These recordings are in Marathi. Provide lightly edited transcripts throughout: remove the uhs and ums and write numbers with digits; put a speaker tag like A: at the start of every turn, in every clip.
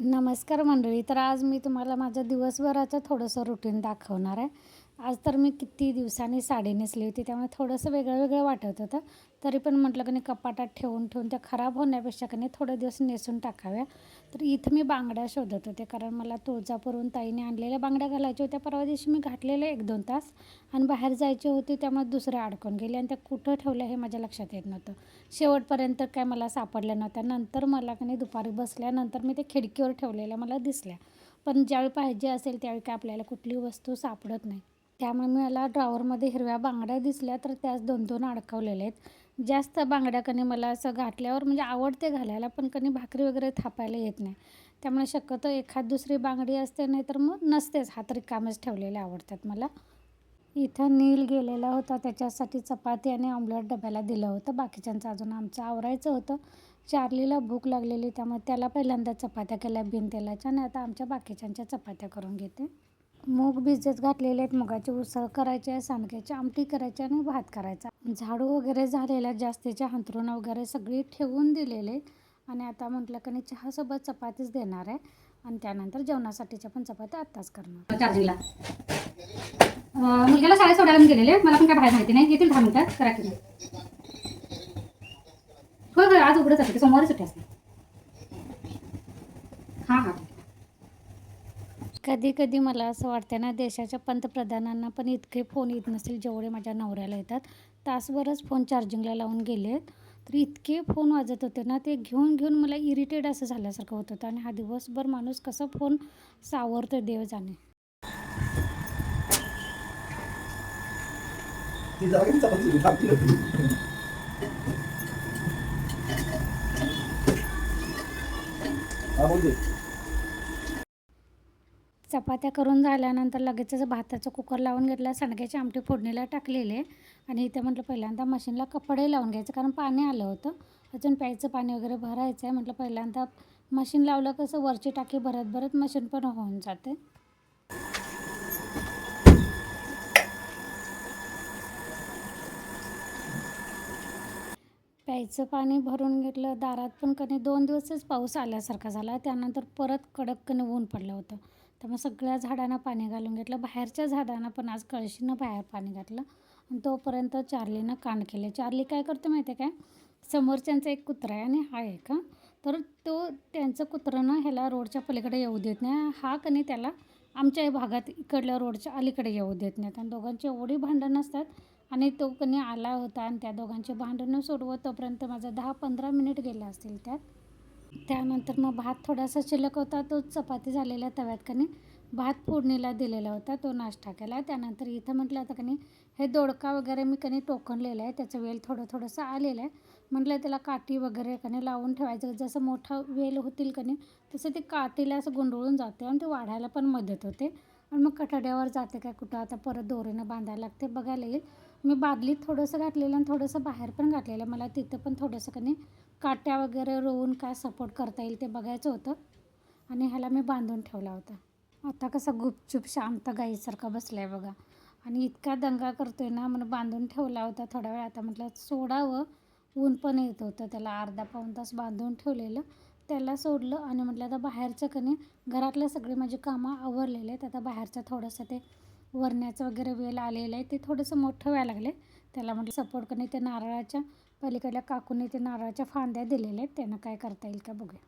A: नमस्कार मंडळी. तर आज मी तुम्हाला माझं दिवसभराचं थोडंसं रुटीन दाखवणार आहे. आज तर मी किती दिवसांनी साडी नेसली होती, त्यामुळे थोडंसं वेगळं वेगळं वाटत होतं. तरी पण म्हटलं की नाही, कपाटात ठेवून ठेवून त्या खराब होण्यापेक्षा की नाही थोडे दिवस नेसून टाकाव्या. तर इथं मी बांगड्या शोधत होते, कारण मला तुळजापूरहून ताईने आणलेल्या बांगड्या घालायच्या होत्या. परवा दिवशी मी घातलेल्या 1-2 तास आणि बाहेर जायची होती, त्यामुळे दुसऱ्या अडकून गेले आणि त्या कुठं ठेवल्या हे माझ्या लक्षात येत नव्हतं. शेवटपर्यंत काय मला सापडल्या नव्हत्या. नंतर मला की नाही दुपारी बसल्यानंतर मी ते खिडकीवर ठेवलेल्या मला दिसल्या. पण ज्यावेळी पाहिजे असेल त्यावेळी काय आपल्याला कुठली वस्तू सापडत नाही. त्यामुळे मला ड्रॉवरमध्ये हिरव्या बांगड्या दिसल्या, तर त्याच 2-2 अडकवलेल्या आहेत. जास्त बांगड्या कधी मला असं घातल्यावर म्हणजे आवडते घालायला, पण कधी भाकरी वगैरे थापायला येत नाही. त्यामुळे शक्यतो एखाद दुसरी बांगडी असते, नाही तर मग नसतेच. हात रिकामेच ठेवलेले आवडतात मला. इथं नील गेलेला होता, त्याच्यासाठी चपाती आणि ऑमलेट डब्याला दिलं होतं. बाकीच्यांचं अजून आमचं आवरायचं होतं. चार्लीला भूक लागलेली, त्यामुळे त्याला पहिल्यांदा चपात्या केल्या बिनतेलाच्या आणि आता आमच्या बाकीच्यांच्या चपात्या करून घेते. मूग भिजत घातलेले आहेत. मुगाची उसळ करायची आहे, सांडग्याची आमटी करायची आणि भात करायचा. झाडू वगैरे झालेल्या, जास्तीच्या अंथरुणं वगैरे सगळी ठेवून दिलेले आहेत. आणि आता म्हटलं की नाही, चहासोबत चपातीच देणार आहे आणि त्यानंतर जेवणासाठीच्या पण चपात्या आत्ताच करणार. चार्जिंगला मुलग्याला शाळेत सोडायला मी गेलेले, मला पण काय बाहेर माहिती नाही. येतील 10 मिनिटात, करा की. हो बरं, आज उघडच असते, सोमवारी सुट्टी असते. हां हां. कधी कधी मला असं वाटतं ना, देशाच्या पंतप्रधानांना पण इतके फोन येत नसतील जेवढे माझ्या नवऱ्याला येतात. तासभरच फोन चार्जिंगला लावून गेलेत, तर इतके फोन वाजत होते ना, ते घेऊन घेऊन मला इरिटेट असं झाल्यासारखं होत होतं. आणि हा दिवसभर माणूस कसं फोन सावरतो देव जाणे. चपात्या करून झाल्यानंतर लगेचच भाताचं कुकर लावून घेतला, सांडग्याची आमटी फोडणीला टाकलेले. आणि इथे म्हटलं पहिल्यांदा मशीनला कपडे लावून घ्यायचं, कारण पाणी आलं होतं. अजून प्यायचं पाणी वगैरे भरायचं आहे. म्हटलं पहिल्यांदा मशीन लावलं कसं वरची टाकी भरत भरत मशीन पण होऊन जाते. प्यायचं पाणी भरून घेतलं. दारात पण कधी 2 दिवसच पाऊस आल्यासारखा झाला, त्यानंतर परत कडक ऊन पडलं होतं. त्यामुळे सगळ्या झाडांना पाणी घालून घेतलं. बाहेरच्या झाडांना पण आज कळशीनं बाहेर पाणी घातलं आणि तोपर्यंत चार्लीनं कांड केले. चार्ली काय करतो माहिती आहे काय, समोरच्यांचा एक कुत्रा आहे आणि हा एक हां, तर त्यांचं कुत्रं ना ह्याला रोडच्या पलीकडे येऊ देत नाही. हा कधी त्याला आमच्या भागात इकडल्या रोडच्या अलीकडे येऊ देत नाहीत. आणि दोघांची एवढी भांडणं असतात. आणि तो कधी आला होता आणि त्या दोघांची भांडणं सोडवत तोपर्यंत माझं 10-15 मिनिट गेले असतील त्यात. त्यानंतर मग भात थोडासा शिल्लक होता, तो चपाती झालेल्या तव्यात कणी भात फोडणीला दिलेला होता, तो नाश्ता केला. त्यानंतर इथं म्हटलं आता कणी हे दोडका वगैरे मी कणी टोकणलेलं आहे, त्याचं वेल थोडंसं आलेलं आहे. म्हटलं त्याला काठी वगैरे कणी लावून ठेवायचं, जसं मोठं वेल होतील कणी तसं ते काठीला असं गुंडळून जाते आणि ते वाढायला पण मदत होते. आणि मग कठड्यावर जाते काय कुठं आता परत दोरीनं बांधायला लागते, बघायला येईल. मी बादलीत थोडंसं घातलेलं आणि थोडंसं बाहेर पण घातलेलं. मला तिथं पण थोडंसं कणी काट्या वगैरे रोवून काय सपोर्ट करता येईल ते बघायचं होतं आणि ह्याला मी बांधून ठेवला होता. आता कसं गुपचूप शांत गाईसारखा बसला आहे बघा. आणि इतका दंगा करतोय ना, म्हणून बांधून ठेवला होता थोडा वेळ. आता म्हटलं सोडावं, ऊन पण येत होतं. त्याला अर्धा-पाऊण तास बांधून ठेवलेलं, त्याला सोडलं आणि म्हटलं आता बाहेरचं कणी घरातलं सगळी माझी कामं आवरलेले आहेत. आता बाहेरचं थोडंसं ते वरण्याचं वगैरे वेल आलेलं आहे, ते थोडंसं मोठं व्हायला लागले. त्याला म्हटलं सपोर्ट कणी ते नारळाच्या पलीकडल्या काकूने ते नारळाच्या फांद्या दिलेल्या आहेत, त्यांना काय करता येईल का बघूया.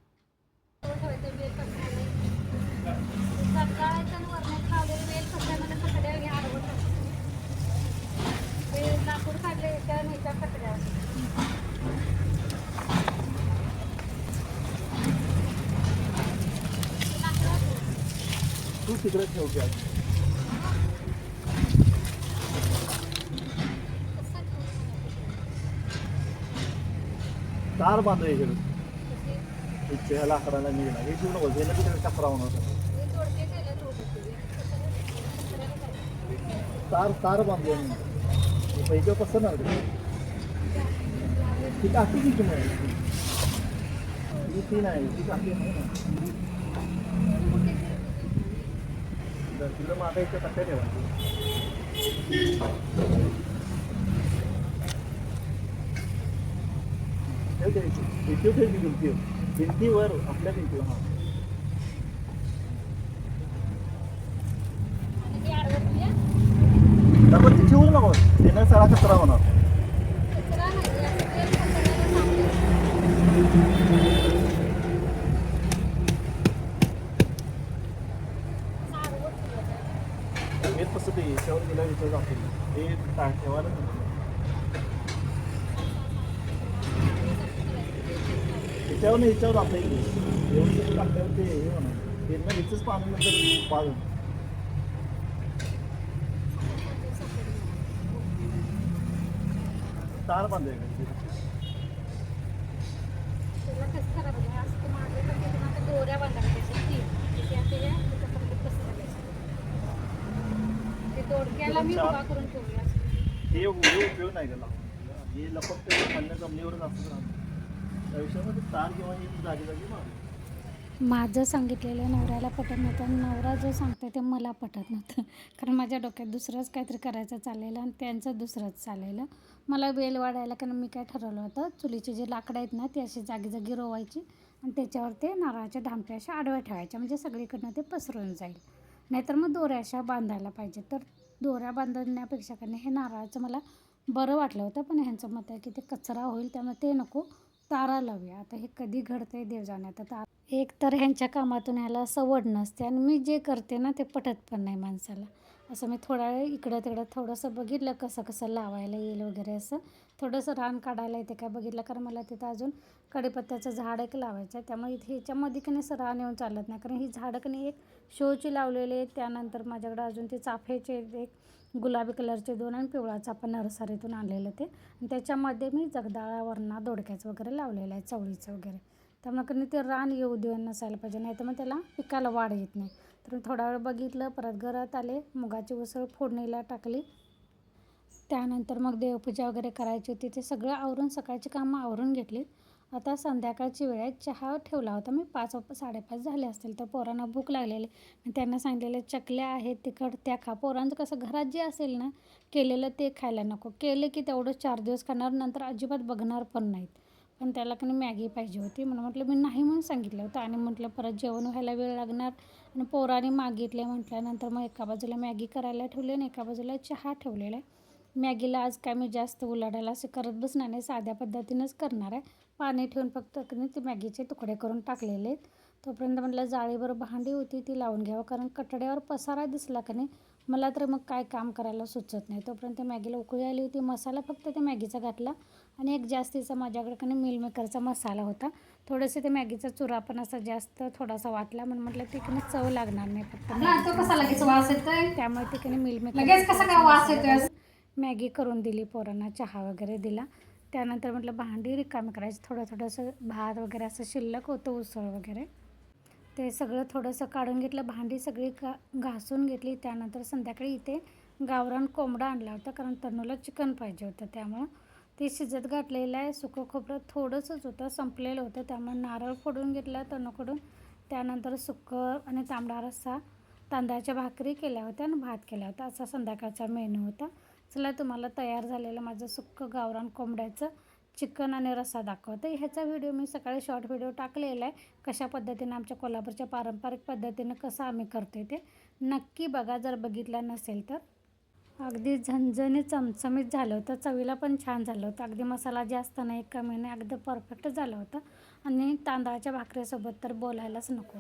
B: तू तिकडे ठेवते आज. तार बांधू इकडे इथे ह्या लाकडाला निघणार हे पूर्ण होते ना, तिकडे चक्रा होणार. तार तार बांधू मी पैसे कसं ना ती टाकी किती नाही, ती नाही ती टाकी नाही ना. तिकडं माझा इथं टक्क्या ठेवायची. ठेवते भिंतीवर भिंतीवर आपल्या भिंतीवर. हां नाही सगळा कचरा होणार.
A: कचरा नाही, असं तेल कचऱ्याला सांगते. सारवत ठेवलं.
B: हे तसं ते याच्यावर गेल्या विचार जातील हे ठेवायला याच्यावर नाही याच्यावर जाता येईल व्यवस्थित टाकल्यावर ते हे होणार त्यांना ह्याचंच पाणी नंतर पाज होणार. तार बांधायचं
A: त्याला कसं करावं बघा, असं तर मागे पण तिथून आता दोऱ्या बांधायला पाहिजे तीन. तिथे आता या त्याच्यापर्यंत कसं करायचं ते दोडक्याला मी उभा करून ठेवूया.
B: हे उपयोग नाही गेला हे लपट खाल्ल्या जमिनीवरच असतं राहतं त्या विषयामध्ये तार किंवा हे जागी जागी मार.
A: माझं सांगितलेलं नवऱ्याला पटत नव्हतं आणि नवरा जो सांगतो ते मला पटत नव्हतं. कारण माझ्या डोक्यात दुसरंच काहीतरी करायचं चाललेलं आणि त्यांचं दुसरंच चाललेलं. मला बेल वाढायला कारण मी काय ठरवलं होतं, चुलीची जी लाकडं आहेत ना ती अशी जागी जागी रोवायची आणि त्याच्यावर ते नारळाच्या ढामट्या अशा आडव्या ठेवायच्या म्हणजे सगळीकडनं ते पसरून जाईल. नाहीतर मग दोऱ्या अशा बांधायला पाहिजे. तर दोऱ्या बांधण्यापेक्षा कारण हे नारळाचं मला बरं वाटलं होतं, पण ह्यांचं मत आहे की ते कचरा होईल त्यामुळे ते नको, तारा लावूया. आता हे कधी घडतंय देव जाणे. आता एक तर ह्यांच्या कामातून ह्याला सवड नसते आणि मी जे करते ना ते पटत पण नाही माणसाला. असं मी थोडा वेळ इकडं तिकडं थोडंसं बघितलं कसं कसं लावायला येईल वगैरे असं थोडंसं रान काढायला येते काय बघितलं, कारण मला तिथं अजून कढीपत्त्याचं झाड एक लावायचं आहे. त्यामुळे इथे ह्याच्यामध्ये की नाही असं रान येऊन चालत नाही, कारण ही झाडं की नाही एक शोची लावलेली आहेत. त्यानंतर माझ्याकडं अजून ते चाफ्याचे एक गुलाबी कलरचे 2 आणि पिवळा चाफा नर्सरीतून आणलेलं ते आणि त्याच्यामध्ये मी जगदाळा वरणा दोडक्याचं वगैरे लावलेलं आहे, चवळीचं वगैरे. त्यामुळे की नाही ते रान येऊ देऊन नसायला पाहिजे, नाही तर मग त्याला पिकाला वाढ येत नाही. तर मी थोडा वेळ बघितलं, परत घरात आले, मुगाची उसळ फोडणीला टाकली. त्यानंतर मग देवपूजा वगैरे करायची होती, ते सगळं आवरून सकाळची कामं आवरून घेतली. आता संध्याकाळची वेळ आहे. चहा ठेवला होता मी 5-5:30 झाले असतील. तर पोरांना भूक लागलेली आणि त्यांना सांगितलेलं चकल्या आहेत तिखट त्या खा. पोरांचं कसं घरात जे असेल ना केलेलं ते खायला नको, केले की तेवढं 4 दिवस खाणार, नंतर अजिबात बघणार पण नाहीत. पण त्याला की नाही मॅगी पाहिजे होती म्हणून म्हटलं मी नाही म्हणून सांगितलं होतं आणि म्हटलं परत जेवण व्हायला वेळ लागणार आणि पोरांनी मागितले म्हटल्यानंतर मग एका बाजूला मॅगी करायला ठेवली आणि एका बाजूला चहा ठेवलेला आहे. मॅगीला आज काय मी जास्त उलाढायला असं करत बसणार नाही, साध्या पद्धतीनंच करणार आहे. पाणी ठेवून फक्त की नाही ते मॅगीचे तुकडे करून टाकलेले आहेत. तोपर्यंत म्हटलं जाळीवर भांडी होती ती लावून घ्यावं, कारण कटड्यावर पसारा दिसला की नाही मला तर मग काय काम करायला सुचत नाही. तोपर्यंत मॅगीला उकळी आली होती, मसाला फक्त त्या मॅगीचा घातला आणि एक जास्तीचा माझ्याकडे की नाही मिल मेकरचा मसाला होता. थोडंसं ते मॅगीचा चुरा पण असा जास्त थोडासा वाटला म्हणून म्हटलं ते की नाही चव लागणार नाही फक्त
C: कसा लगेच वास येतोय,
A: त्यामुळे ते की नाही मिल
C: लगेच कसा काय वास येतोय?
A: मेकर मॅगी करून दिली, पोरांना चहा वगैरे दिला. त्यानंतर म्हटलं भांडी रिकामी करायची, थोडंसं भात वगैरे असं शिल्लक होतं, उसळ वगैरे ते सगळं थोडंसं काढून घेतलं. भांडी सगळी घासून घेतली. त्यानंतर संध्याकाळी इथे गावरान कोंबडा आणला होता, कारण तनूला चिकन पाहिजे होतं त्यामुळं ते शिजत घातलेलं आहे. सुकं खोबरं थोडंसंच होतं, संपलेलं होतं, त्यामुळे नारळ फोडून घेतला तनूकडून. त्यानंतर सुकं आणि तांबडा रस्सा, तांदळाच्या भाकरी केल्या होत्या आणि भात केला होता, असा संध्याकाळचा मेनू होता. चला तुम्हाला तयार झालेलं माझं सुक्कं गावरान कोंबड्याचं चिकन आणि रस्सा दाखवते. ह्याचा व्हिडिओ मी सकाळी शॉर्ट व्हिडिओ टाकलेला आहे, कशा पद्धतीनं आमच्या कोल्हापूरच्या पारंपरिक पद्धतीनं कसं आम्ही करतो ते नक्की बघा जर बघितला नसेल तर. अगदी झणझणीत चमचमीत झालं होतं, चवीला पण छान झालं होतं. अगदी मसाला जास्त नाही कमी नाही, अगदी परफेक्ट झालं होतं आणि तांदळाच्या भाकरीसोबत तर बोलायलाच नको.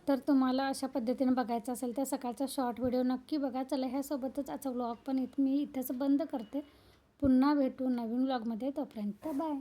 A: तर तुम्हाला अशा पद्धतीने बघायचं असेल तर सकाळचा शॉर्ट व्हिडिओ नक्की बघा. चला ह्यासोबतच आजचा व्लॉग पण मी इथंच बंद करते. पुन्हा भेटू नवीन व्लॉगमध्ये, तोपर्यंत बाय.